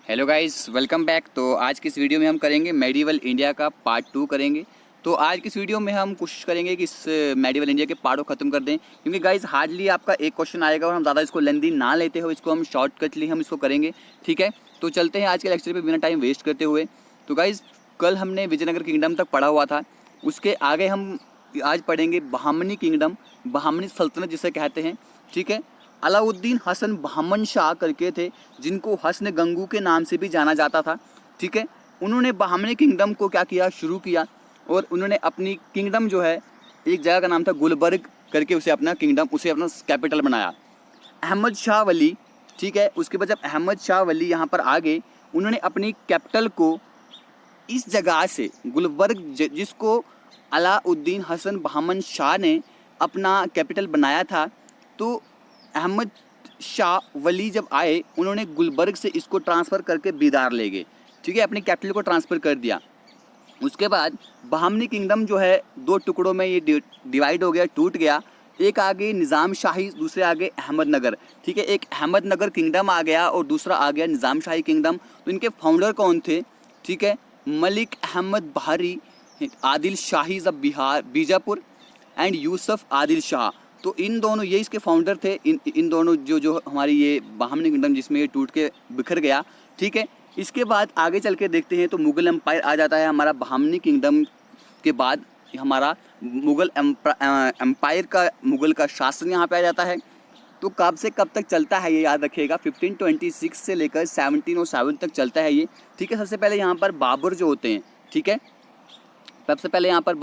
Hello guys, welcome back. तो आज की इस वीडियो में हम करेंगे मेडिवल इंडिया का पार्ट 2 करेंगे। तो आज की इस वीडियो में हम कोशिश करेंगे कि इस मेडिवल इंडिया के पार्ट को ख़त्म कर दें, क्योंकि गाइस हार्डली आपका एक क्वेश्चन आएगा और हम ज़्यादा इसको लेंदी ना लेते हो, इसको हम शॉर्टकटली हम इसको करेंगे। ठीक है, तो चलते हैं आज के लेक्चर पे बिना टाइम वेस्ट करते हुए। तो गाइस कल हमने विजयनगर किंगडम तक पढ़ा हुआ था, उसके आगे हम आज पढ़ेंगे बहामनी किंगडम, बहामनी सल्तनत जिसे कहते हैं। ठीक है, अलाउद्दीन हसन बहमन शाह करके थे, जिनको हसन गंगू के नाम से भी जाना जाता था। ठीक है, उन्होंने बहामनी किंगडम को क्या किया, शुरू किया, और उन्होंने अपनी किंगडम जो है एक जगह का नाम था गुलबर्ग करके, उसे अपना किंगडम, उसे अपना कैपिटल बनाया। अहमद शाह वली, ठीक है, उसके बाद जब अहमद शाह वली यहाँ पर आ गए, उन्होंने अपनी कैपिटल को इस जगह से गुलबर्ग, जिसको अलाउद्दीन हसन बहमन शाह ने अपना कैपिटल बनाया था, तो अहमद शाह वली जब आए, उन्होंने गुलबर्ग से इसको ट्रांसफ़र करके बीदार ले गए। ठीक है, अपनी कैपिटल को ट्रांसफ़र कर दिया। उसके बाद बहामनी किंगडम जो है दो टुकड़ों में ये डिवाइड हो गया, टूट गया। एक आगे निज़ाम शाही, दूसरे आगे अहमदनगर। ठीक है, एक अहमदनगर किंगडम आ गया और दूसरा आ गया निज़ाम शाही किंगडम। तो इनके फाउंडर कौन थे? ठीक है, मलिक अहमद बहारी, आदिल शाही जब बीजापुर एंड यूसुफ आदिल शाह। तो इन दोनों, ये इसके फाउंडर थे। इन दोनों जो हमारी ये बहामनी किंगडम जिसमें ये टूट के बिखर गया। ठीक है, इसके बाद आगे चल के देखते हैं तो मुग़ल एम्पायर आ जाता है हमारा। बहामनी किंगडम के बाद हमारा मुग़ल एम्पायर का, मुग़ल का शासन यहाँ पे आ जाता है। तो कब से कब तक चलता है ये याद रखिएगा, 1526 से लेकर 1707 तक चलता है ये। ठीक है, सबसे पहले यहाँ पर बाबर जो होते हैं, ठीक है, सबसे पहले यहाँ पर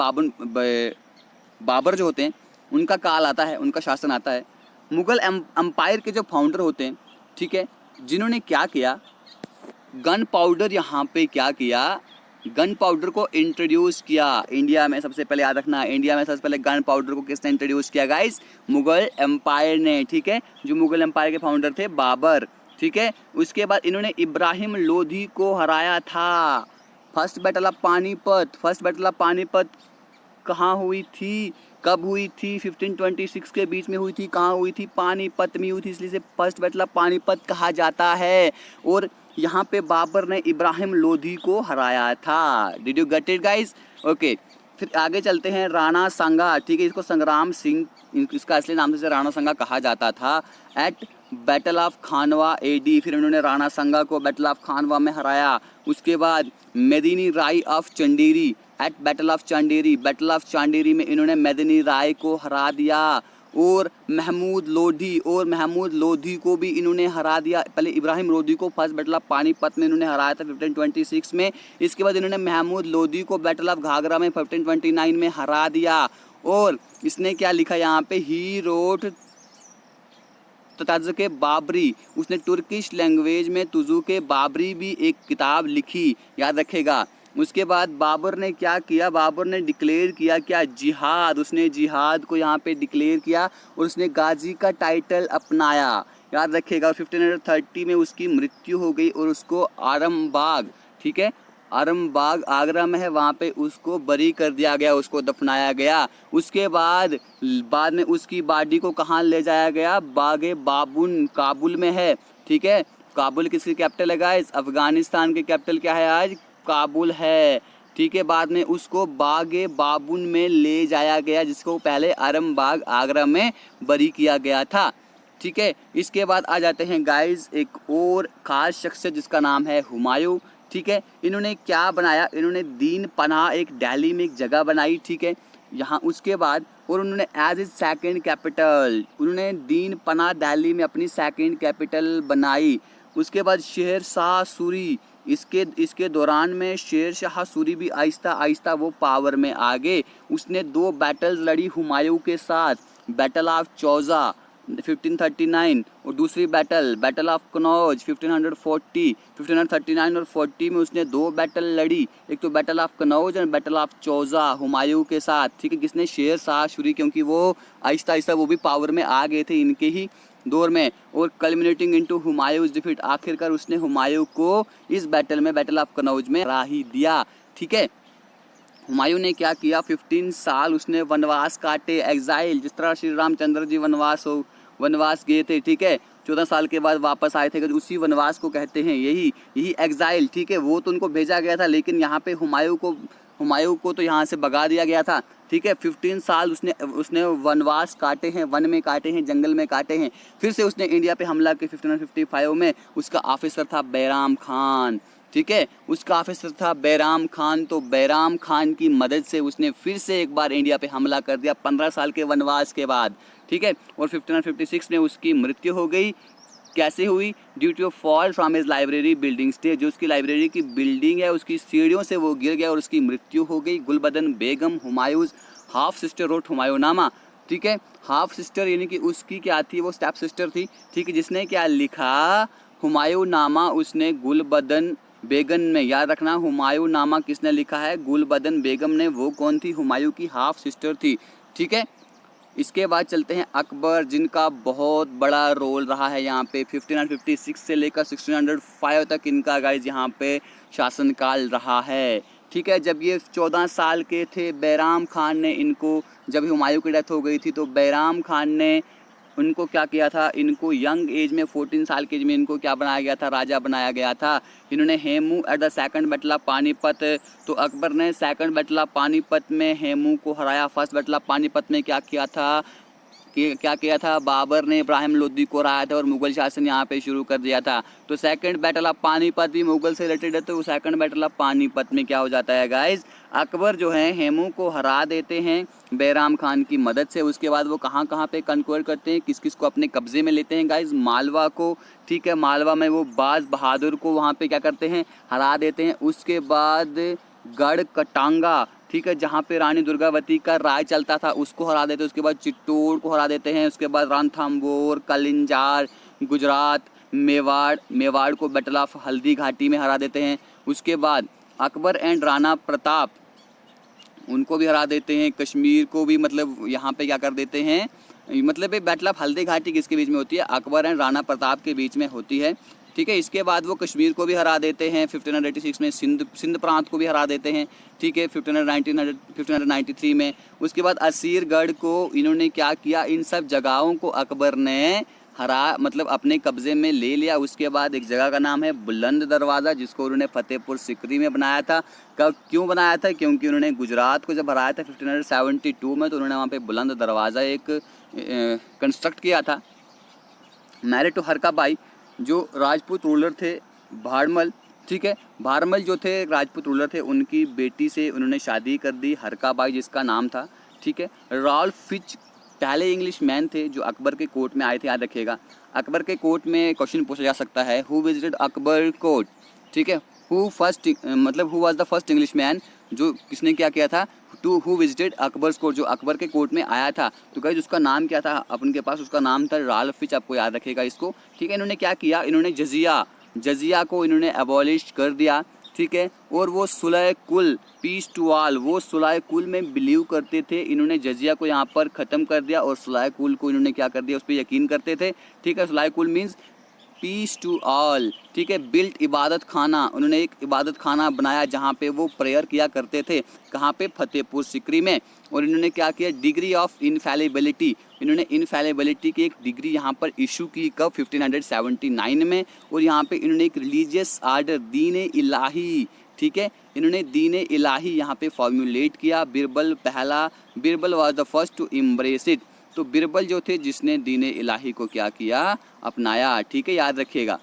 बाबर जो होते हैं उनका काल आता है, उनका शासन आता है। मुग़ल एम्पायर के जो फाउंडर होते हैं, ठीक है, जिन्होंने क्या किया, गन पाउडर यहाँ पे क्या किया, गन पाउडर को इंट्रोड्यूस किया इंडिया में। सबसे पहले याद रखना, इंडिया में सबसे पहले गन पाउडर को किसने इंट्रोड्यूस किया गाइस? मुग़ल एम्पायर ने। ठीक है, जो मुग़ल एम्पायर के फाउंडर थे बाबर। ठीक है, उसके बाद इन्होंने इब्राहिम लोधी को हराया था। First battle of Panipat, first battle of Panipat कहाँ हुई थी, कब हुई थी? 1526 के बीच में हुई थी। कहाँ हुई थी? पानीपत में हुई थी, इसलिए से फर्स्ट बैटल ऑफ पानीपत कहा जाता है। और यहाँ पे बाबर ने इब्राहिम लोधी को हराया था। Did you get it guys? Okay, फिर आगे चलते हैं। राणा सांगा, ठीक है, इसको संग्राम सिंह, इसका असली नाम से राणा सांगा कहा जाता था। At battle of Khanwa AD, फिर उन्होंने राणा सांगा को बैटल ऑफ खानवा में हराया। उसके बाद Medini Rai of Chanderi, at battle of Chanderi, battle of Chanderi में इन्होंने मेदिनी राय को हरा दिया। और महमूद लोधी को भी इन्होंने हरा दिया। पहले इब्राहिम लोधी को फर्स्ट बैटल ऑफ पानीपत में इन्होंने हराया था 1526 में। इसके बाद इन्होंने महमूद लोधी को बैटल ऑफ घाघरा में 1529 में हरा दिया। और इसने क्या लिखा यहाँ पे, ही रोट तजुके बाबरी, उसने तुर्किश लैंग्वेज में तुजुके बाबरी भी एक किताब लिखी, याद रखेगा। उसके बाद बाबर ने क्या किया, बाबर ने डिक्लेयर किया क्या, जिहाद। उसने जिहाद को यहाँ पे डिक्लेयर किया और उसने गाजी का टाइटल अपनाया, याद रखेगा। और 1530 में उसकी मृत्यु हो गई और उसको आरमबाग, ठीक है, आरमबाग आगरा में है, वहाँ पे उसको बरी कर दिया गया, उसको दफनाया गया। उसके बाद में उसकी बॉडी को कहाँ ले जाया गया? बागे बाबुन काबुल में है। ठीक है, काबुल किसकी कैपिटल है गाइस? अफगानिस्तान की कैपिटल क्या है आज? काबुल है। ठीक है, बाद में उसको बागे बाबुन में ले जाया गया, जिसको पहले आरमबाग आगरा में बरी किया गया था। ठीक है, इसके बाद आ जाते हैं गाइस एक और ख़ास शख्सियत जिसका नाम है हुमायूं। ठीक है, इन्होंने क्या बनाया, इन्होंने दीन पनाह एक दिल्ली में एक जगह बनाई। ठीक है, यहाँ उसके बाद और उन्होंने एज इज सेकेंड कैपिटल, उन्होंने दीन पनाह दिल्ली में अपनी सेकेंड कैपिटल बनाई। उसके बाद शेर शाह सूरी, इसके दौरान में शेर शाह सूरी भी आहिस्ता आहिस्ता वो पावर में आ गए। उसने 2 बैटल्स लड़ी हुमायूं के साथ, बैटल ऑफ चौजा 1539 और दूसरी बैटल ऑफ कनौज 1539 और 40 में उसने 2 बैटल लड़ी, एक तो बैटल ऑफ कनौज और बैटल ऑफ चौजा हुमायूं के साथ। ठीक है, किसने? शेर शाह सूरी, क्योंकि वो आहिस्ता आहिस्ता वो भी पावर में आ गए थे इनके ही दौर में। और कल्मिनेटिंग इनटू हुमायूं's डिफीट, आखिरकार उसने हुमायूं को इस बैटल में, बैटल ऑफ कनौज में हरा ही दिया। ठीक है, हुमायूं ने क्या किया, 15 साल उसने वनवास काटे, एग्जाइल, जिस तरह श्री रामचंद्र जी वनवास गए थे। ठीक है, 14 साल के बाद वापस आए थे, उसी वनवास को कहते हैं, यही एग्जाइल, ठीक है। वो तो उनको भेजा गया था, लेकिन यहाँ पे हुमायूं को तो यहाँ से भगा दिया गया था, ठीक है। 15 साल उसने वनवास काटे हैं, वन में काटे हैं, जंगल में काटे हैं। फिर से उसने इंडिया पे हमला किया 1555 में। उसका ऑफिसर था बैराम खान, ठीक है, उसका ऑफिसर था बैराम खान। तो बैराम खान की मदद से उसने फिर से एक बार इंडिया पे हमला कर दिया 15 साल के वनवास के बाद, ठीक है। और 1556 में उसकी मृत्यु हो गई। कैसे हुई? Due to fall from his library building stage, जो उसकी लाइब्रेरी की बिल्डिंग है उसकी सीढ़ियों से वो गिर गया और उसकी मृत्यु हो गई। गुलबदन बेगम हुमायूंस हाफ सिस्टर रोट हुमायूंनामा, ठीक है। हाफ सिस्टर यानी कि उसकी क्या थी, वो स्टेप सिस्टर थी, ठीक है, जिसने क्या लिखा हुमायूंनामा, उसने गुलबदन बेगम में, याद रखना हुमायूंनामा किसने लिखा है, गुलबदन बेगम ने। वो कौन थी? हुमायूं की हाफ सिस्टर थी, ठीक है। इसके बाद चलते हैं अकबर, जिनका बहुत बड़ा रोल रहा है यहाँ पे। 1556 से लेकर 1605 तक इनका गाइज यहाँ पे शासनकाल रहा है, ठीक है। जब ये 14 साल के थे, बैराम खान ने इनको, जब हुमायूं की डेथ हो गई थी तो बैराम खान ने उनको क्या किया था, इनको यंग एज में 14 साल के एज में इनको क्या बनाया गया था, राजा बनाया गया था। इन्होंने Hemu at the second battle of Panipat, तो अकबर ने सेकंड बैटल ऑफ पानीपत में हेमू को हराया। फर्स्ट बैटल ऑफ पानीपत में क्या किया था, क्या किया था, बाबर ने इब्राहिम लोदी को हराया था और मुगल शासन यहाँ पे शुरू कर दिया था। तो सेकंड बैटल ऑफ पानीपत भी मुगल से रिलेटेड है। तो सेकंड बैटल ऑफ पानीपत में क्या हो जाता है गाइज, अकबर जो है हेमू को हरा देते हैं बैराम खान की मदद से। उसके बाद वो कहाँ कहाँ पे कन्क्वर करते हैं, किस किस को अपने कब्जे में लेते हैं गाइज, मालवा को, ठीक है। मालवा में वो बाज बहादुर को वहाँ पे क्या करते हैं, हरा देते हैं। उसके बाद गढ़ कटांगा, ठीक है, जहाँ पे रानी दुर्गावती का राज चलता था, उसको हरा देते हैं। उसके बाद चित्तौड़ को हरा देते हैं। उसके बाद रणथंभौर, कलिंजार, गुजरात, मेवाड़ को बैटल ऑफ हल्दी घाटी में हरा देते हैं। उसके बाद अकबर एंड राणा प्रताप, उनको भी हरा देते हैं। कश्मीर को भी मतलब यहाँ पे क्या कर देते हैं, मतलब ये बैटल ऑफ हल्दी घाटी किसके बीच में होती है, अकबर एंड राणा प्रताप के बीच में होती है, ठीक है। इसके बाद वो कश्मीर को भी हरा देते हैं 1586 में। सिंध प्रांत को भी हरा देते हैं, ठीक है, 1593 में। उसके बाद असीरगढ़ को इन्होंने क्या किया, इन सब जगहों को अकबर ने हरा, मतलब अपने कब्जे में ले लिया। उसके बाद एक जगह का नाम है बुलंद दरवाज़ा, जिसको उन्होंने फतेहपुर सिकरी में बनाया था। कब, क्यों बनाया था, क्योंकि उन्होंने गुजरात को जब हराया था 1572 में, तो उन्होंने वहाँ पे बुलंद दरवाज़ा एक कंस्ट्रक्ट किया था। मैरिड टू हरकाबाई, जो राजपूत रूलर थे भारमल, ठीक है, भारमल जो थे राजपूत रूलर थे, उनकी बेटी से उन्होंने शादी कर दी, हरकाबाई जिसका नाम था, ठीक है। रॉल्फ फिच पहले इंग्लिश मैन थे जो अकबर के कोर्ट में आए थे, याद रखिएगा। अकबर के कोर्ट में क्वेश्चन पूछा जा सकता है, हु विजिटेड अकबर कोर्ट, ठीक है, who was the first English man, जो किसने क्या किया था, to who visited Akbar's court, जो अकबर के कोर्ट में आया था। तो गाइस उसका नाम क्या था अपन के पास, उसका नाम था रॉल्फ फिच, आपको याद रखेगा इसको, ठीक है। इन्होंने क्या किया, इन्होंने जजिया को इन्होंने एबॉलिश कर दिया, ठीक है। और वो सुलह कुल, पीस टू ऑल, वो सुलह कुल में बिलीव करते थे। इन्होंने जजिया को यहाँ पर ख़त्म कर दिया और सुलह कुल को इन्होंने क्या कर दिया, उस पर यकीन करते थे, ठीक है। सुलह कुल मीन्स पीस टू ऑल, ठीक है। बिल्ट इबादत खाना, उन्होंने एक इबादत खाना बनाया जहाँ पे वो प्रेयर किया करते थे, कहाँ पे, फतेहपुर सिकरी में। और इन्होंने क्या किया, डिग्री ऑफ इनफैलिबिलिटी, इन्होंने इनफैलिबिलिटी की एक डिग्री यहाँ पर इशू की, कब, 1579 में। और यहाँ पे इन्होंने एक रिलीजियस आर्डर, दीन इलाही, ठीक है, इन्होंने दीन इलाही यहाँ पे फॉर्मुलेट किया। Birbal was the first to embrace it, तो बिरबल जो थे जिसने दीन इलाही को क्या किया, अपनाया, ठीक है, याद रखिएगा।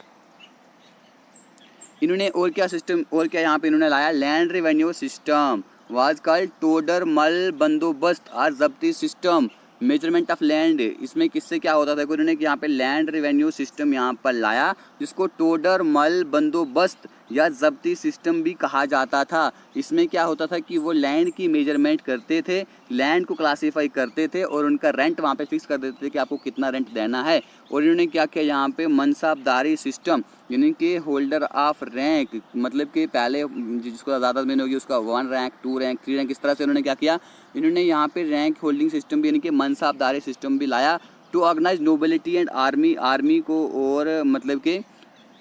इन्होंने और क्या सिस्टम, और क्या यहाँ पे इन्होंने लाया, land revenue system was called Todarmal बंदोबस्त और जब्ती सिस्टम, मेजरमेंट ऑफ लैंड। इसमें किससे क्या होता था, इन्होंने यहाँ पे लैंड रेवेन्यू सिस्टम यहाँ पर लाया, जिसको टोडरमल बंदोबस्त या जब्ती सिस्टम भी कहा जाता था। इसमें क्या होता था कि वो लैंड की मेजरमेंट करते थे, लैंड को क्लासीफाई करते थे और उनका रेंट वहाँ पे फिक्स कर देते थे कि आपको कितना रेंट देना है। और इन्होंने क्या किया, यहाँ पे मनसाबदारी सिस्टम, यानी कि होल्डर ऑफ रैंक, मतलब कि पहले जिसको ज़्यादा मेन होगी उसका 1 रैंक, 2 रैंक, 3 रैंक, इस तरह से उन्होंने क्या किया, इन्होंने यहाँ पे रैंक होल्डिंग सिस्टम भी, यानी कि मनसाबदारी सिस्टम भी लाया। To organise nobility and army को, और मतलब कि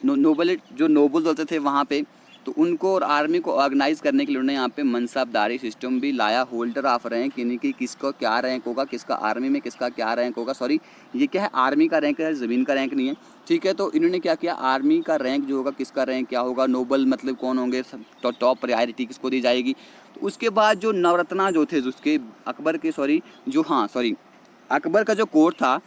जो नोबल्स होते थे वहाँ पे तो उनको और आर्मी को ऑर्गेनाइज करने के लिए उन्होंने यहाँ पे मनसबदारी सिस्टम भी लाया। होल्डर ऑफ रैंक यानी कि किसका क्या रैंक होगा, किसका आर्मी में किसका क्या रैंक होगा, सॉरी ये क्या है आर्मी का रैंक है, ज़मीन का रैंक नहीं है, ठीक है। तो इन्होंने क्या किया, आर्मी का रैंक जो होगा किसका रैंक क्या होगा, नोबल मतलब कौन होंगे, टॉप प्रायोरिटी किसको दी जाएगी। तो उसके बाद जो नवरत्ना जो थे उसके अकबर के अकबर का जो कोर्ट था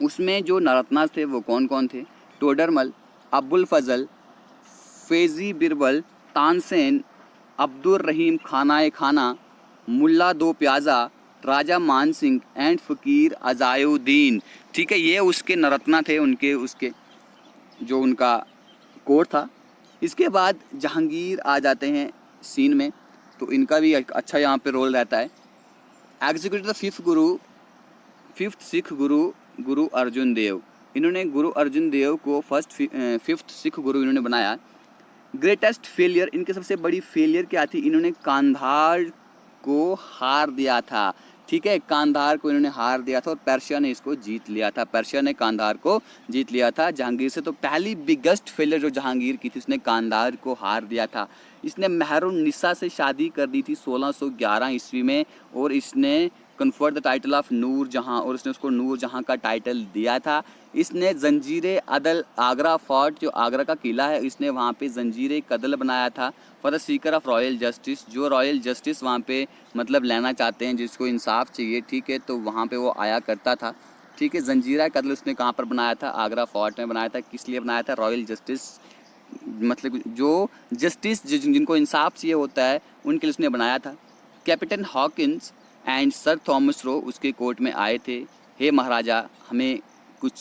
उसमें जो नवरत्ना थे वो कौन कौन थे, टोडरमल, अब्बुल फजल, फैज़ी बिरबल, तानसेन, अब्दुल रहीम खानाए खाना, मुल्ला दो प्याज़ा, राजा मान सिंह एंड फ़कीर अज़ायुद्दीन, ठीक है। ये उसके नवरत्ना थे, उसके जो उनका कोर्ट था। इसके बाद जहांगीर आ जाते हैं सीन में, तो इनका भी अच्छा यहाँ पे रोल रहता है। एग्जीक्यूटिव द फिफ्थ सिख गुरु अर्जुन देव, इन्होंने गुरु अर्जुन देव को फिफ्थ सिख गुरु इन्होंने बनाया। ग्रेटेस्ट फेलियर, इनकी सबसे बड़ी फेलियर क्या थी, इन्होंने कांधार को हार दिया था, ठीक है। कांधार को इन्होंने हार दिया था और पर्शिया ने इसको जीत लिया था, पर्शिया ने कांधार को जीत लिया था जहांगीर से। तो पहली बिगेस्ट फेलियर जो जहांगीर की थी, उसने कांधार को हार दिया था। इसने महरुन्निसा से शादी कर दी थी 1611 ईस्वी में, और इसने कन्फर्ट द टाइटल ऑफ नूर जहाँ, और उसने उसको नूर जहाँ का टाइटल दिया था। इसने जंजीरे अदल, आगरा फोर्ट जो आगरा का किला है, इसने वहाँ पे जंजीरे कदल बनाया था for the seeker of royal justice, जो रॉयल जस्टिस वहाँ पे मतलब लेना चाहते हैं, जिसको इंसाफ चाहिए, ठीक है, तो वहाँ पे वो आया करता था, ठीक है। जंजीरा कदल उसने कहाँ पर बनाया था, आगरा फोर्ट में बनाया था। किस लिए बनाया था, रॉयल जस्टिस मतलब जो जस्टिस जिनको इंसाफ चाहिए होता है उनके लिए उसने बनाया था। Captain Hawkins and sir Thomas Roe उसके कोर्ट में आए थे, हे महाराजा हमें कुछ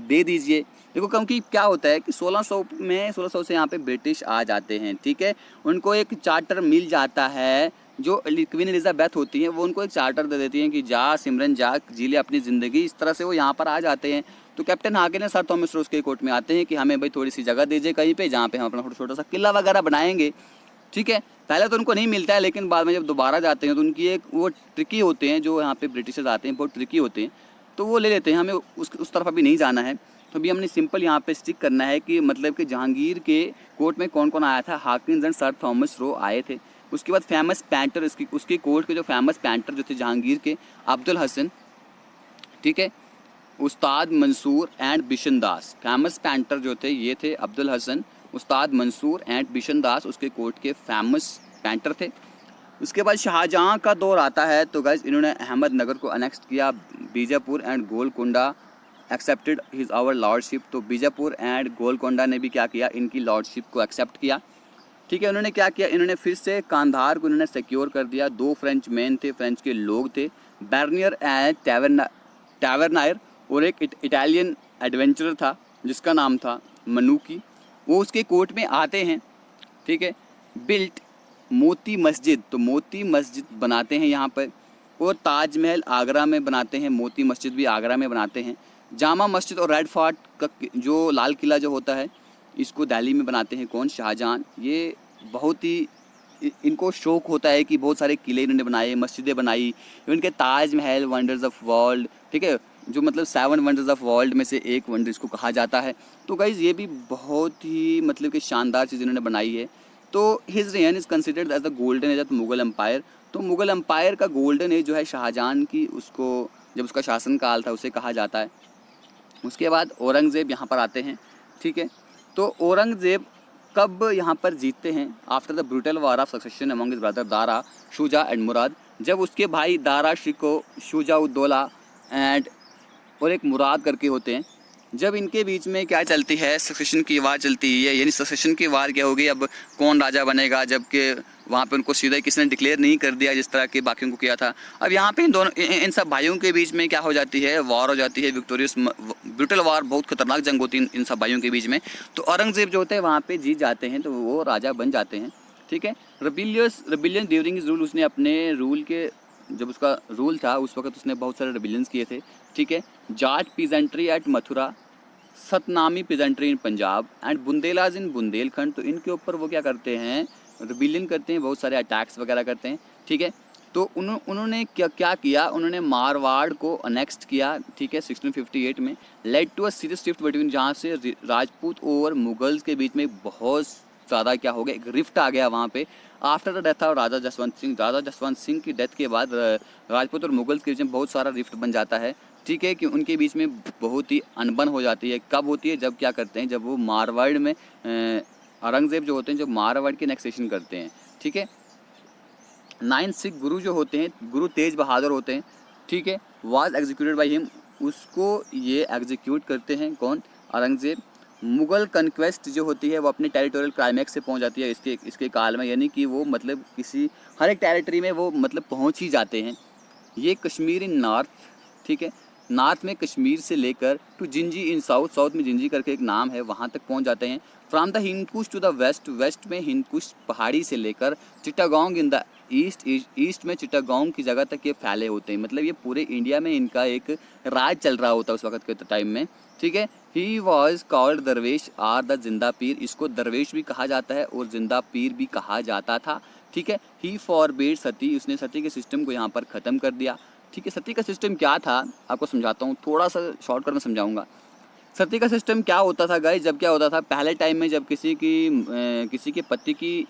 दे दीजिए। देखो क्योंकि क्या होता है कि 1600 से यहाँ पे ब्रिटिश आ जाते हैं, ठीक है। उनको एक चार्टर मिल जाता है, जो क्वीन एलिजाबेथ होती हैं वो उनको एक चार्टर दे देती हैं कि जा सिमरन जा जी ले अपनी ज़िंदगी, इस तरह से वो यहाँ पर आ जाते हैं। तो कैप्टन हाकिन ने सर थॉमस रो के कोर्ट में आते हैं कि हमें भाई थोड़ी सी जगह दीजिए कहीं पे, जहाँ पे हम अपना छोटा सा किला वगैरह बनाएंगे, ठीक है। पहले तो उनको नहीं मिलता है, लेकिन बाद में जब दोबारा जाते हैं तो उनकी एक वो ट्रिकी होते हैं, जो यहाँ पे ब्रिटिशर्स आते हैं बहुत ट्रिकी होते हैं, तो वो ले लेते हैं। हमें उस तरफ अभी नहीं जाना है, तो अभी हमने सिंपल यहाँ पे स्टिक करना है कि मतलब कि जहांगीर के कोर्ट में कौन कौन आया था। Hawkins and sir Thomas Roe आए थे। उसके बाद फेमस पैंटर, उसके कोर्ट के जो फेमस पैंटर जो थे जहांगीर के, अब्दुल हसन, ठीक है, Ustad Mansur and Bishan Das. Famous painter जो थे ये थे अब्दुल हसन, उस्ताद मंसूर एंड बिशन दास उसके कोर्ट के फेमस पैंटर थे। उसके बाद शाहजहाँ का दौर आता है, तो गाइस इन्होंने अहमदनगर को अनेक्स्ट किया, Bijapur and Golconda accepted his overlordship. तो बीजापुर एंड गोलकोंडा ने भी क्या किया, इनकी लॉर्डशिप को एक्सेप्ट किया, ठीक है। उन्होंने क्या किया, इन्होंने फिर से कांधार को इन्होंने सिक्योर कर दिया। 2 फ्रेंच मैन थे, फ्रेंच के लोग थे, बैरनियर एंड टैवर्नायर, और एक इटालियन एडवेंचरर था जिसका नाम था मनुकी, वो उसके कोर्ट में आते हैं, ठीक है। बिल्ट मोती मस्जिद, तो मोती मस्जिद बनाते हैं यहाँ पर, और ताजमहल आगरा में बनाते हैं, मोती मस्जिद भी आगरा में बनाते हैं। जामा मस्जिद और रेड फोर्ट का जो लाल किला जो होता है, इसको दिल्ली में बनाते हैं कौन, शाहजहाँ। ये बहुत ही इनको शौक होता है कि बहुत सारे किले इन्होंने बनाए, मस्जिदें बनाई, इनके ताजमहल वंडर्स ऑफ वर्ल्ड, ठीक है, जो मतलब 7 वंडर्स ऑफ वर्ल्ड में से एक वंडर इसको कहा जाता है। तो गाइज़ ये भी बहुत ही मतलब कि शानदार चीज़ इन्होंने बनाई है। तो his reign is considered as the golden age of Mughal empire. तो मुगल एम्पायर का गोल्डन एज जो है शाहजहाँ की, उसको जब उसका शासनकाल था उसे कहा जाता है। उसके बाद औरंगज़ेब यहाँ पर आते हैं, ठीक है। तो औरंगज़ेब कब यहाँ पर जीतते हैं, after the brutal war of succession among his brother Dara, Shuja and Murad. जब उसके भाई दारा शिको, शुजाउद्दौला एंड और एक मुराद करके होते हैं, जब इनके बीच में क्या चलती है, सक्सेशन की वार चलती है। यानी सक्सेशन की वार क्या होगी, अब कौन राजा बनेगा, जबकि वहाँ पे उनको सीधा किसी ने डिक्लेयर नहीं कर दिया जिस तरह के बाकियों को किया था। अब यहाँ पे इन सब भाइयों के बीच में क्या हो जाती है, वॉर हो जाती है, विक्टोरियस ब्रूटल वॉर, बहुत खतरनाक जंग होती है इन सब भाइयों के बीच में। तो औरंगज़ेब जो होते हैं वहाँ पे जीत जाते हैं, तो वो राजा बन जाते हैं, ठीक है। रिबिलियन ड्यूरिंग हिज रूल, उसने अपने रूल के, जब उसका रूल था उस वक्त उसने बहुत सारे रिबिलियंस किए थे, ठीक है। Jat peasantry at Mathura, Satnami peasantry in Punjab and Bundelas in Bundelkhand. तो इनके ऊपर वो क्या करते हैं, रिबिलियन करते हैं, बहुत सारे अटैक्स वगैरह करते हैं, ठीक है। तो उन्होंने क्या किया, उन्होंने मारवाड़ को अनेक्स्ट किया, ठीक है, 1658 में। Led to a serious shift between, जहाँ से राजपूत और मुगल्स के बीच में बहुत ज़्यादा क्या हो गया, एक रिफ्ट आ गया वहाँ पे आफ्टर द डेथ ऑफ राजा जसवंत सिंह। राजा जसवंत सिंह की डेथ के बाद राजपूत और मुगल्स के बीच में बहुत सारा रिफ्ट बन जाता है, ठीक है, कि उनके बीच में बहुत ही अनबन हो जाती है। कब होती है, जब क्या करते हैं, जब वो मारवाड़ में औरंगजेब जो होते हैं, जो मारवाड़ के नेक्सेशन करते हैं, ठीक है। 9 सिख गुरु जो होते हैं, गुरु तेज बहादुर होते हैं, ठीक है, वाज एग्जीक्यूटेड बाई हिम, उसको ये एग्जीक्यूट करते हैं कौन, औरंगजेब। मुग़ल कन्क्वेस्ट जो होती है वो अपने टेरिटोरियल क्लाइमैक्स से पहुंच जाती है इसके काल में, यानी कि वो मतलब किसी हर एक टेरिटरी में वो मतलब पहुंच ही जाते हैं। ये कश्मीर इन नॉर्थ, ठीक है, नॉर्थ में कश्मीर से लेकर to Gingee in south, south में जिंजी करके एक नाम है, वहाँ तक पहुँच जाते हैं। From the Hindukush to the west, west में हिंदकुश पहाड़ी से लेकर Chittagong in the east, east में चिटागोंग की जगह तक ये फैले होते हैं। मतलब ये पूरे इंडिया में इनका एक राज चल रहा होता है उस वक्त के टाइम में, ठीक है। ही वॉज कॉल्ड दरवेश आर द जिंदा पीर, इसको दरवेश भी कहा जाता है और जिंदा पीर भी कहा जाता था, ठीक है। ही फॉरबिड सती, उसने सती के सिस्टम को यहाँ पर ख़त्म कर दिया, ठीक है। सती का सिस्टम क्या था आपको समझाता हूँ, थोड़ा सा शॉर्टकट में समझाऊंगा। सती का सिस्टम क्या होता था गाइस, जब क्या होता था पहले टाइम में, जब किसी के पति की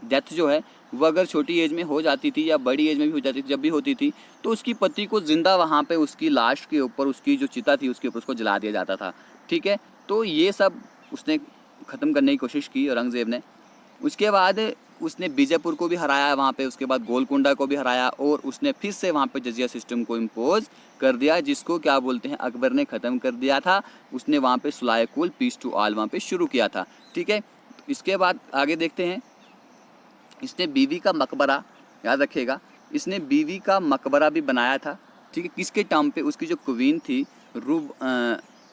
डेथ जो है वो अगर छोटी एज में हो जाती थी या बड़ी एज में भी हो जाती थी, जब भी होती थी तो उसकी पति को जिंदा वहाँ पे उसकी लाश के ऊपर, उसकी जो चिता थी उसके ऊपर उसको जला दिया जाता था, ठीक है। तो ये सब उसने ख़त्म करने की कोशिश की औरंगज़ेब ने। उसके बाद उसने बीजापुर को भी हराया वहाँ पे, उसके बाद गोलकुंडा को भी हराया और उसने फिर से वहाँ पे जजिया सिस्टम को इम्पोज कर दिया, जिसको क्या बोलते हैं, अकबर ने ख़त्म कर दिया था। उसने वहाँ पे सुलह कुल पीस टू ऑल वहाँ पे शुरू किया था, ठीक है। इसके बाद आगे देखते हैं, इसने बीवी का मकबरा, याद रखिएगा, इसने बीवी का मकबरा भी बनाया था, ठीक है। किसके टाइम पे, उसकी जो क्वीन थी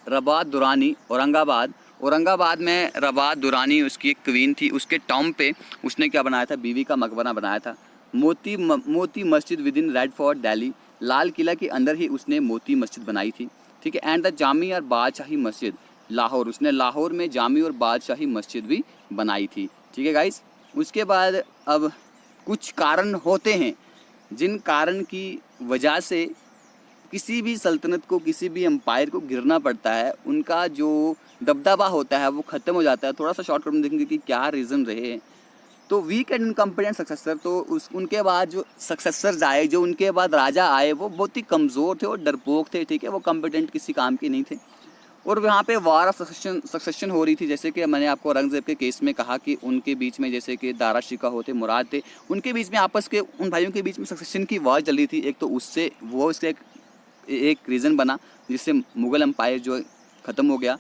रबात दुरानी, औरंगाबाद में रबात दुरानी उसकी एक क्वीन थी, उसके टाइम पे उसने क्या बनाया था, बीवी का मकबरा बनाया था। Moti Masjid within red fort Delhi, Lal Qila के अंदर ही उसने मोती मस्जिद बनाई थी, ठीक है। एंड द जामी और बादशाही मस्जिद लाहौर, उसने लाहौर में जामी और बादशाही मस्जिद भी बनाई थी, ठीक है गाइस। उसके बाद अब कुछ कारण होते हैं जिन कारण की वजह से किसी भी सल्तनत को, किसी भी एम्पायर को गिरना पड़ता है, उनका जो दबदबा होता है वो ख़त्म हो जाता है। थोड़ा सा शॉर्ट में देखेंगे कि क्या रीज़न रहे। तो वीक एंड इनकम्पिटेंट सक्सेसर, तो उनके बाद जो सक्सेसर्स आए, जो उनके बाद राजा आए, वो बहुत ही कमज़ोर थे और डरपोक थे, ठीक है, वो कम्पिटेंट किसी काम के नहीं थे। और वहाँ पे वार ऑफ सक्सेशन हो रही थी, जैसे कि मैंने आपको औरंगज़ेब के केस में कहा कि उनके बीच में जैसे कि दारा शिकोह होते, मुराद थे, उनके बीच में आपस के उन भाइयों के बीच में सक्सेशन की वार चल रही थी। एक तो उससे वो इसका एक रीज़न बना जिससे मुग़ल एम्पायर जो ख़त्म हो गया।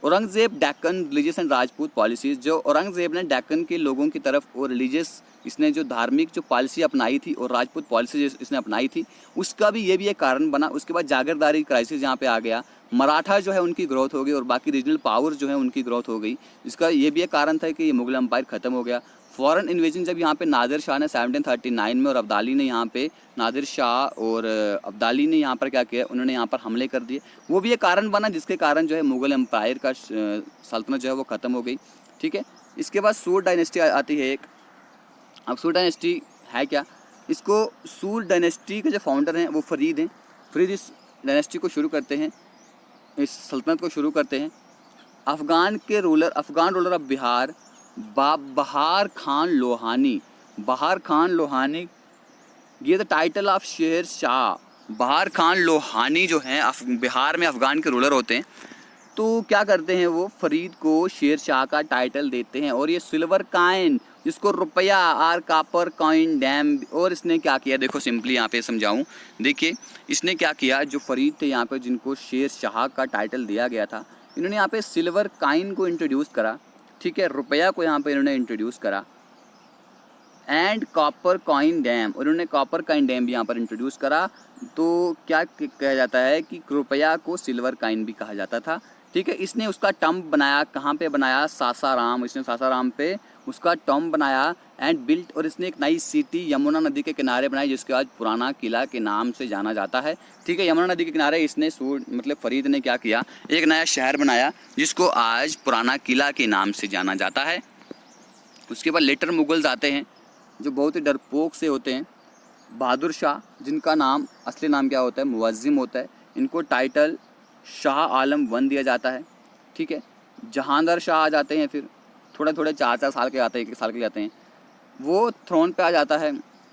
Aurangzeb Deccan religious and Rajput policies, जो औरंगज़ेब ने डेक्कन के लोगों की तरफ और रिलीजियस, इसने जो धार्मिक जो पॉलिसी अपनाई थी और राजपूत पॉलिसी इसने अपनाई थी, उसका भी ये भी एक कारण बना। उसके बाद जागीरदारी क्राइसिस यहाँ पे आ गया, मराठा जो है उनकी ग्रोथ हो गई और बाकी रीजनल पावर्स जो है उनकी ग्रोथ हो गई। इसका ये भी एक कारण था कि ये मुग़ल एम्पायर ख़त्म हो गया। फॉरेन इन्वेजन, जब यहाँ पे नादिर शाह ने 1739 में और अब्दाली ने यहाँ पे, नादिर शाह और अब्दाली ने यहाँ पर क्या किया, उन्होंने यहाँ पर हमले कर दिए, वो भी एक कारण बना जिसके कारण जो है मुग़ल एम्पायर का सल्तनत जो है वो ख़त्म हो गई, ठीक है। इसके बाद सूर डायनेस्टी आती है एक। अब सूर डायनेस्टी है क्या, इसको सूर डायनेस्टी के जो फाउंडर हैं वो फरीद हैं। फरीद इस डायनेस्टी को शुरू करते हैं, इस सल्तनत को शुरू करते हैं। अफ़गान रूलर ऑफ बिहार बहार खान लोहानी, ये the title of Sher Shah. बहार खान लोहानी जो हैं बिहार में अफ़गान के रूलर होते हैं। तो क्या करते हैं, वो फरीद को शेर शाह का टाइटल देते हैं और ये सिल्वर कॉइन, जिसको रुपया आर कापर कॉइन डैम, और इसने क्या किया, देखो सिंपली यहाँ पे समझाऊँ, देखिए इसने क्या किया, जो फरीद थे यहाँ पे जिनको शेर शाह का टाइटल दिया गया था, इन्होंने यहाँ पे सिल्वर कॉइन को इंट्रोड्यूस करा, ठीक है, रुपया को यहाँ पे इन्होंने इंट्रोड्यूस करा, एंड कॉपर कॉइन डैम, और इन्होंने कॉपर कॉइन डैम भी यहाँ पर इंट्रोड्यूस करा। तो क्या कहा जाता है कि रुपया को सिल्वर कॉइन भी कहा जाता था, ठीक है। इसने उसका टर्म बनाया, कहाँ पे बनाया, सासाराम, इसने सासाराम पे उसका टर्म बनाया एंड बिल्ट, और इसने एक नई सिटी यमुना नदी के किनारे बनाई जिसके आज पुराना किला के नाम से जाना जाता है, ठीक है। यमुना नदी के किनारे इसने मतलब फरीद ने क्या किया, एक नया शहर बनाया जिसको आज पुराना किला के नाम से जाना जाता है। उसके बाद लेटर मुगल्स आते हैं जो बहुत ही डरपोक से होते हैं। बहादुर शाह, जिनका नाम असली नाम क्या होता है, मुअज़्ज़िम होता है, इनको टाइटल शाह आलम 1 दिया जाता है, ठीक है। जहांगीर शाह आ जाते हैं, फिर थोड़े थोड़े 4-4 साल के आते हैं, 1-1 साल के लिए आते हैं। वो थ्रोन पे आ जाता है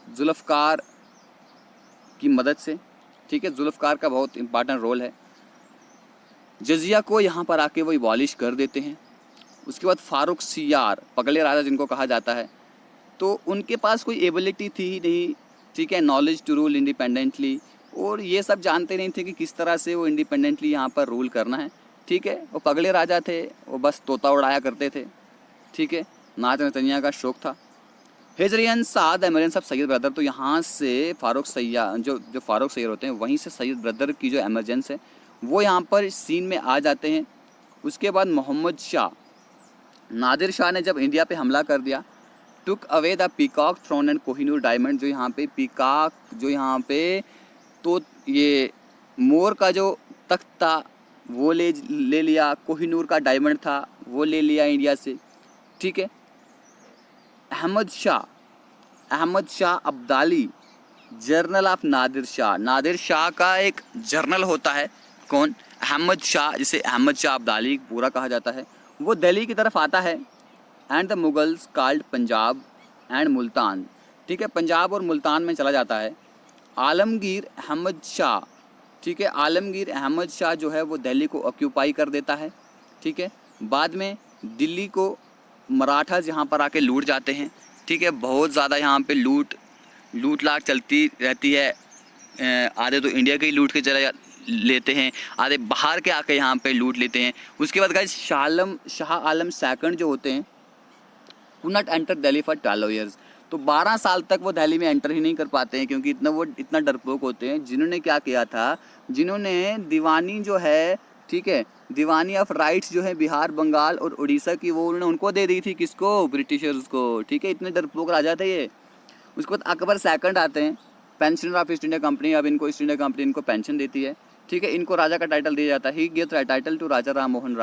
जुल्फ़कार की मदद से, ठीक है। जुल्फ़कार का बहुत इंपॉर्टेंट रोल है। जजिया को यहाँ पर आके वो इबॉलिश कर देते हैं। उसके बाद फारूक सियार, पगले राजा जिनको कहा जाता है, तो उनके पास कोई एबिलिटी थी ही नहीं, ठीक है, नॉलेज टू रूल इंडिपेंडेंटली, और ये सब जानते नहीं थे कि किस तरह से वो इंडिपेंडेंटली यहाँ पर रूल करना है, ठीक है। वो पगले राजा थे, वो बस तोता उड़ाया करते थे, ठीक है, नाच नचनिया का शौक़ था। हिजरियन साद एमरियन सब सैयद ब्रदर, तो यहाँ से फारूक सैयार जो फारूक सैयद होते हैं वहीं से सैयद ब्रदर की जो एमरजेंस है वो यहाँ पर सीन में आ जाते हैं। उसके बाद मोहम्मद शाह, नादिर शाह ने जब इंडिया पे हमला कर दिया, took away the peacock throne and Kohinoor diamond, जो यहाँ पे पीकॉक, जो यहाँ पे तो ये मोर का जो तख्त था वो ले लिया, कोहिनूर का डायमंड था वो ले लिया इंडिया से, ठीक है। अहमद शाह अब्दाली, जर्नल ऑफ नादिर शाह, नादिर शाह का एक जर्नल होता है, कौन? अहमद शाह, जिसे अहमद शाह अब्दाली पूरा कहा जाता है। वो दिल्ली की तरफ आता है and the Mughals called Punjab and Multan, ठीक है, पंजाब और मुल्तान में चला जाता है। आलमगीर अहमद शाह, ठीक है, आलमगीर अहमद शाह जो है वो दिल्ली को ऑक्यूपाई कर देता है, ठीक है। बाद में दिल्ली को मराठास यहाँ पर आके लूट जाते हैं, ठीक है। बहुत ज़्यादा यहाँ पे लूट लाट चलती रहती है। आधे तो इंडिया के ही लूट के चले लेते हैं, आधे बाहर के आके यहाँ पे लूट लेते हैं। उसके बाद गाइस शाह आलम सेकंड जो होते हैं could not enter Delhi for 12 years, तो 12 साल तक वो दिल्ली में एंटर ही नहीं कर पाते हैं, क्योंकि इतना डरपोक होते हैं। जिन्होंने क्या किया था, जिन्होंने दीवानी जो है, ठीक है, दीवानी ऑफ राइट्स जो है बिहार, बंगाल और उड़ीसा की, वो उन्होंने उनको दे दी थी, किसको? ब्रिटिशर्स को, ठीक है। इतने डरपोक राजा थे ये। उसके बाद अकबर सेकंड आते हैं, pensioner of east India company, अब इनको ईस्ट इंडिया कंपनी इनको पेंशन देती है, ठीक है। इनको राजा का टाइटल दिया जाता है, ही गिव्स टाइटल टू राजा राम मोहन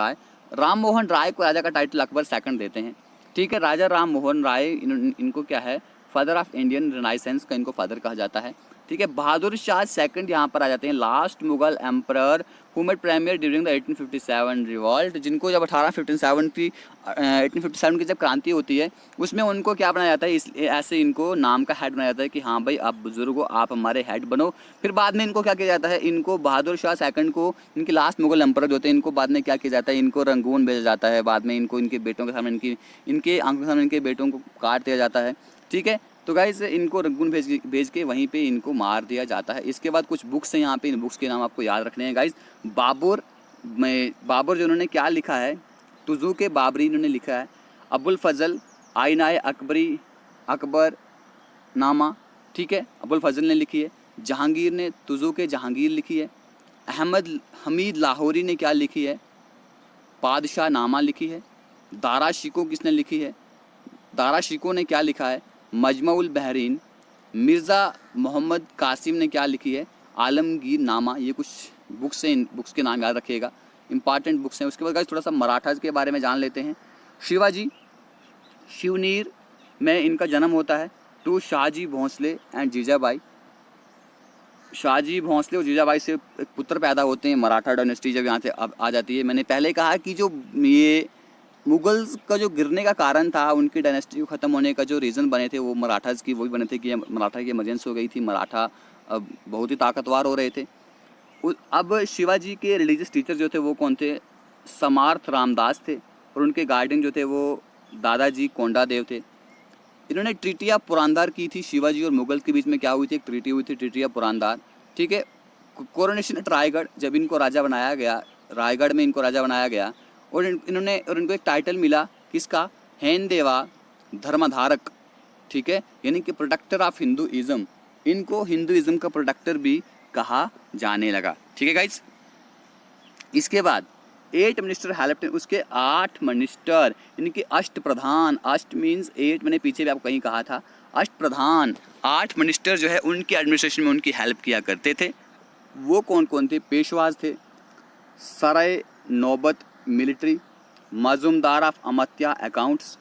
राय को राजा का टाइटल अकबर सेकंड देते हैं, ठीक है। राजा राम मोहन राय इनको क्या है, फादर ऑफ इंडियन रिनाइसेंस का इनको फादर कहा जाता है, ठीक है। बहादुर शाह सेकंड यहाँ पर आ जाते हैं, last Mughal emperor who made premier during the 1857 revolt, जिनको जब 1857 की जब क्रांति होती है उसमें उनको क्या बनाया जाता है, ऐसे इनको नाम का हेड बनाया जाता है कि हाँ भाई आप बुजुर्ग हो, आप हमारे हेड बनो। फिर बाद में इनको क्या किया जाता है, इनको बहादुर शाह सेकंड को, इनके लास्ट मुगल एम्परर जो होते हैं, इनको बाद में क्या किया जाता है, इनको रंगून भेजा जाता है। बाद में इनको इनके बेटों के सामने इनके आंखों के सामने इनके बेटों को काट दिया जाता है, ठीक है। तो गाइस इनको रंगून भेज के वहीं पे इनको मार दिया जाता है। इसके बाद कुछ बुक्स हैं यहाँ पे, इन बुक्स के नाम आपको याद रखने हैं गाइस। बाबर जो उन्होंने क्या लिखा है, तुज़ूक बाबरी इन्होंने लिखा है। अबुल फजल आइनाए अकबर नामा, ठीक है, अबुल फजल ने लिखी है। जहांगीर ने तुज़ूक जहांगीर लिखी है। अहमद हमीद लाहौरी ने क्या लिखी है, पादशाह नामा लिखी है। दारा शिको किसने लिखी है, दारा शिको ने क्या लिखा है, मजमउल बहरीन। मिर्ज़ा मोहम्मद कासिम ने क्या लिखी है, आलमगीर नामा। ये कुछ बुक्स हैं, इन बुक्स के नाम याद रखिएगा, इंपॉर्टेंट बुक्स हैं। उसके बाद गाइस थोड़ा सा मराठास के बारे में जान लेते हैं। शिवाजी, शिवनीर में इनका जन्म होता है टू शाहजी भोंसले एंड जीजाबाई। शाहजी भोंसले और जीजाबाई से एक पुत्र पैदा होते हैं। मराठा डायनेस्टी जब यहाँ से अब आ जाती है, मैंने पहले कहा कि जो ये मुगल्स का जो गिरने का कारण था, उनकी डायनेस्टी को ख़त्म होने का जो रीज़न बने थे वो मराठास की वही बने थे कि मराठा की इमरजेंसी हो गई थी, मराठा अब बहुत ही ताकतवर हो रहे थे। अब शिवाजी के रिलीजियस टीचर जो थे वो कौन थे, समर्थ रामदास थे, और उनके गार्डियन जो थे वो दादाजी कोंडादेव थे। इन्होंने ट्रीटी ऑफ पुरंदर की थी। शिवाजी और मुगल के बीच में क्या हुई थी, एक ट्रीटी हुई थी, ट्रीटी ऑफ पुरंदर, ठीक है। कोरोनेशन एट रायगढ़, जब इनको राजा बनाया गया, रायगढ़ में इनको राजा बनाया गया, और इनको एक टाइटल मिला किसका, हेनदेवा धर्मधारक, ठीक है, यानी कि प्रोटेक्टर ऑफ हिंदुइज्म। इनको हिंदुइज्म का प्रोटेक्टर भी कहा जाने लगा, ठीक है गाइज। इसके बाद 8 मिनिस्टर हेल्प्ड, उसके 8 मिनिस्टर, इनके अष्ट प्रधान, अष्ट मीन्स 8, मैंने पीछे भी आपको कहीं कहा था, अष्ट प्रधान 8 मिनिस्टर जो है उनके एडमिनिस्ट्रेशन में उनकी हेल्प किया करते थे। वो कौन कौन थे, पेशवाज थे, Sarai Naubat military, Majumdar or Amatya accounts,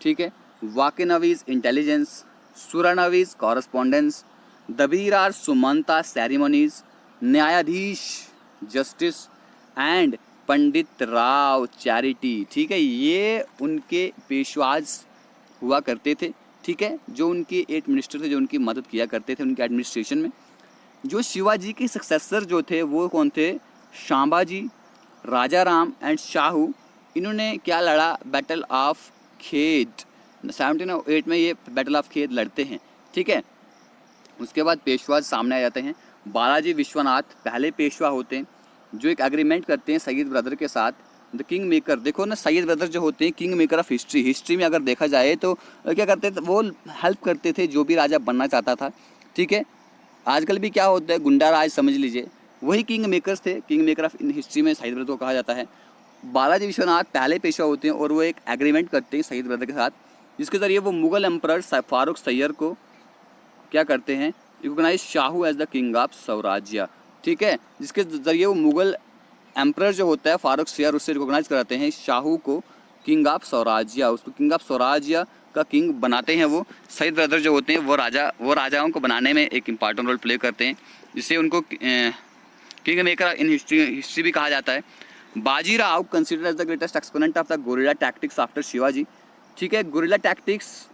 ठीक है, Waqianavis intelligence, Surnavis correspondence, Dabir or Sumant ceremonies, Nyayadhish justice and Pandit Rao charity, ठीक है, ये उनके पेशवाज हुआ करते थे, ठीक है, जो उनके 8 मिनिस्टर थे जो उनकी मदद किया करते थे उनके एडमिनिस्ट्रेशन में। जो शिवाजी के सक्सेसर जो थे वो कौन थे? शांबाजी, राजा राम एंड शाहू। इन्होंने क्या लड़ा? बैटल ऑफ खेद। 1708 में ये बैटल ऑफ खेद लड़ते हैं, ठीक है। उसके बाद पेशवाज सामने आ जाते हैं। बालाजी विश्वनाथ पहले पेशवा होते हैं जो एक एग्रीमेंट करते हैं सैयद ब्रदर के साथ, द किंग मेकर। देखो ना, सैयद ब्रदर जो होते हैं किंग मेकर ऑफ हिस्ट्री में अगर देखा जाए तो क्या करते थे वो? हेल्प करते थे जो भी राजा बनना चाहता था, ठीक है। आजकल भी क्या होता है, गुंडा राज समझ लीजिए, वही किंग मेकर्स थे। King maker of in history में सैयद ब्रदर को कहा जाता है। बालाजी विश्वनाथ पहले पेशवा होते हैं और वो एक एग्रीमेंट करते हैं सैयद ब्रदर के साथ, जिसके ज़रिए वो मुग़ल एम्परर फारूक सैयर को क्या करते हैं? Recognise Shahu as the king of Swarajya, ठीक है, जिसके ज़रिए वो मुग़ल एम्परर जो होता है फारूक सैयर उससे रिकॉग्नाइज कराते हैं शाहू को किंग ऑफ स्वराज्य। उसको किंग ऑफ स्वराज्य का किंग बनाते हैं। वो सैयद ब्रदर जो होते हैं वो राजाओं को बनाने में एक इम्पॉर्टेंट रोल प्ले करते हैं, जिससे उनको किंग मेकर इन हिस्ट्री भी कहा जाता है। Bajirao considered as the greatest exponent of the guerrilla tactics after Shivaji, ठीक है। गोरिल्ला टैक्टिक्स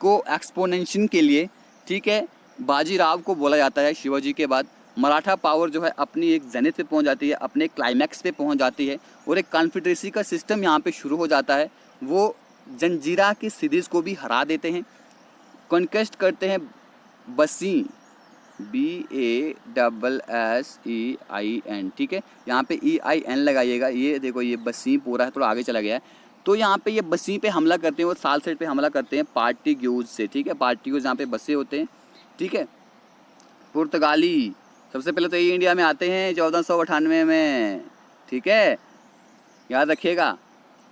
को एक्सपोनेंशन के लिए, ठीक है, बाजीराव को बोला जाता है शिवाजी के बाद। मराठा पावर जो है अपनी एक जेनिथ पे पहुंच जाती है, अपने क्लाइमैक्स पे पहुंच जाती है और एक कॉन्फेडरेसी का सिस्टम यहाँ पे शुरू हो जाता है। वो जंजीरा के सीरीज को भी हरा देते हैं, कॉन्क्वेस्ट करते हैं बसी, BASSEIN, ठीक है। यहाँ पे EIN लगाइएगा। ये देखो ये बसी पूरा है, थोड़ा आगे चला गया है। तो यहाँ पे ये बसी पे हमला करते हैं और सालसेट पे हमला करते हैं पार्टिग्यूज से, ठीक है। पार्टिग्यूज यहाँ पे बसे होते हैं, ठीक है। पुर्तगाली सबसे पहले तो ये इंडिया में आते हैं 1498 में, ठीक है, याद रखिएगा।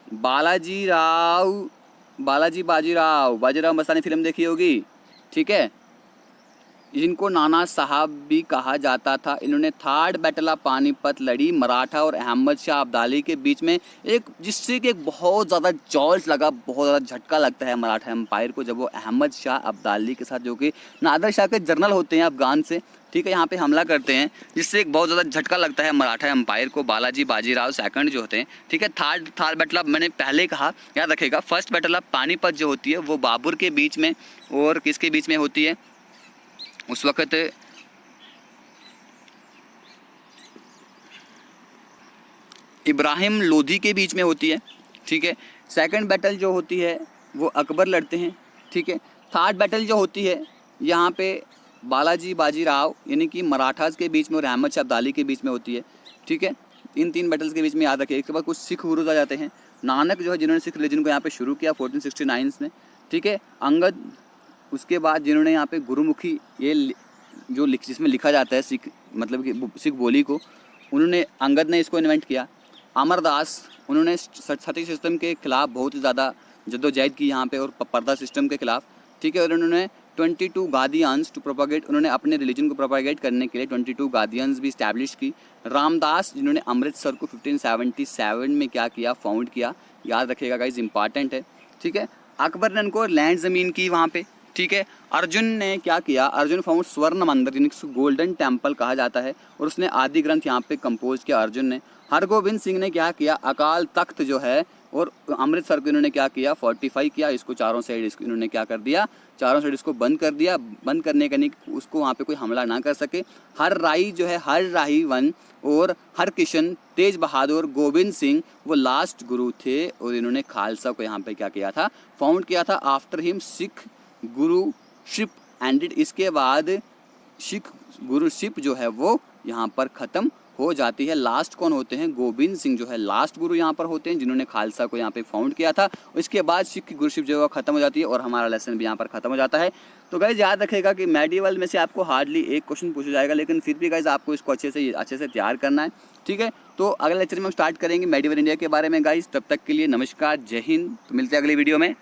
बाजीराव मस्तानी फिल्म देखी होगी, ठीक है। जिनको नाना साहब भी कहा जाता था। इन्होंने थर्ड बैटल ऑफ पानीपत लड़ी मराठा और अहमद शाह अब्दाली के बीच में, एक जिससे कि एक बहुत ज़्यादा जॉल्ट लगा, बहुत ज़्यादा झटका लगता है मराठा एम्पायर को जब वो अहमद शाह अब्दाली के साथ, जो कि नादिर शाह के जनरल होते हैं अफगान से, ठीक है, यहाँ पे हमला करते हैं, जिससे एक बहुत ज़्यादा झटका लगता है मराठा एम्पायर को। बाजीराव सेकंड जो होते हैं, ठीक है। थर्ड बैटल ऑफ, मैंने पहले कहा, याद रखेगा। फर्स्ट बैटल ऑफ पानीपत जो होती है वो बाबर के बीच में और किसके बीच में होती है? उस वक़्त इब्राहिम लोधी के बीच में होती है, ठीक है। सेकंड बैटल जो होती है वो अकबर लड़ते हैं, ठीक है। थर्ड बैटल जो होती है यहाँ पे बाजीराव यानी कि मराठास के बीच में और अहमद शाह अब्दाली के बीच में होती है, ठीक है। इन 3 बैटल्स के बीच में याद रखिए। इसके बाद कुछ सिख गुरुज आ जाते हैं। नानक जो है जिन्होंने सिख रिलीजन को यहाँ पे शुरू किया 1469 में, ठीक है। अंगद, उसके बाद जिन्होंने यहाँ पे गुरुमुखी ये जो जिसमें लिखा जाता है सिख, मतलब कि सिख बोली को, उन्होंने अंगद ने इसको इन्वेंट किया। अमरदास, उन्होंने सती सिस्टम के खिलाफ बहुत ही ज़्यादा जद्दोजहद की यहाँ पे और पर्दा सिस्टम के खिलाफ, ठीक है। और उन्होंने 22 गादियंस टू प्रोपागेट, उन्होंने अपने रिलीजन को प्रोपागेट करने के लिए 22 गादियंस भी इस्टेब्लिश की। रामदास जिन्होंने अमृतसर को 1577 में क्या किया? फाउंड किया। याद रखिएगा गाइस, इंपॉर्टेंट है, ठीक है। अकबर ने उनको लैंड ज़मीन की वहाँ पे, ठीक है। अर्जुन ने क्या किया? अर्जुन फाउंड स्वर्ण मंदिर जिनको गोल्डन टेम्पल कहा जाता है और उसने आदि ग्रंथ यहाँ पे कंपोज किया अर्जुन ने। हरगोबिंद सिंह ने क्या किया? अकाल तख्त जो है और अमृतसर को इन्होंने क्या किया? फोर्टिफाई किया। इसको चारों साइड इसको इन्होंने क्या कर दिया? चारों साइड इसको बंद कर दिया। बंद करने का नहीं, उसको वहाँ पे कोई हमला ना कर सके। हर राही जो है, हर राही वन और हर किशन, तेज बहादुर, गोविंद सिंह वो लास्ट गुरु थे और इन्होंने खालसा को यहाँ पे क्या किया था? फाउंड किया था। आफ्टर हिम सिख गुरुशिप एंडेड, इसके बाद सिख गुरुशिप जो है वो यहाँ पर ख़त्म हो जाती है। लास्ट कौन होते हैं? गोविंद सिंह जो है लास्ट गुरु यहाँ पर होते हैं जिन्होंने खालसा को यहाँ पे फाउंड किया था। इसके बाद सिख की गुरुशिप जो है ख़त्म हो जाती है और हमारा लेसन भी यहाँ पर ख़त्म हो जाता है। तो गाइज याद रखेगा कि मेडिवल में से आपको हार्डली एक क्वेश्चन पूछा जाएगा, लेकिन फिर भी गाइज आपको इसको अच्छे से तैयार करना है, ठीक है। तो अगले लेक्चर में हम स्टार्ट करेंगे मेडिवल इंडिया के बारे में गाइज। तब तक के लिए नमस्कार, जय हिंद। तो मिलते हैं अगली वीडियो में।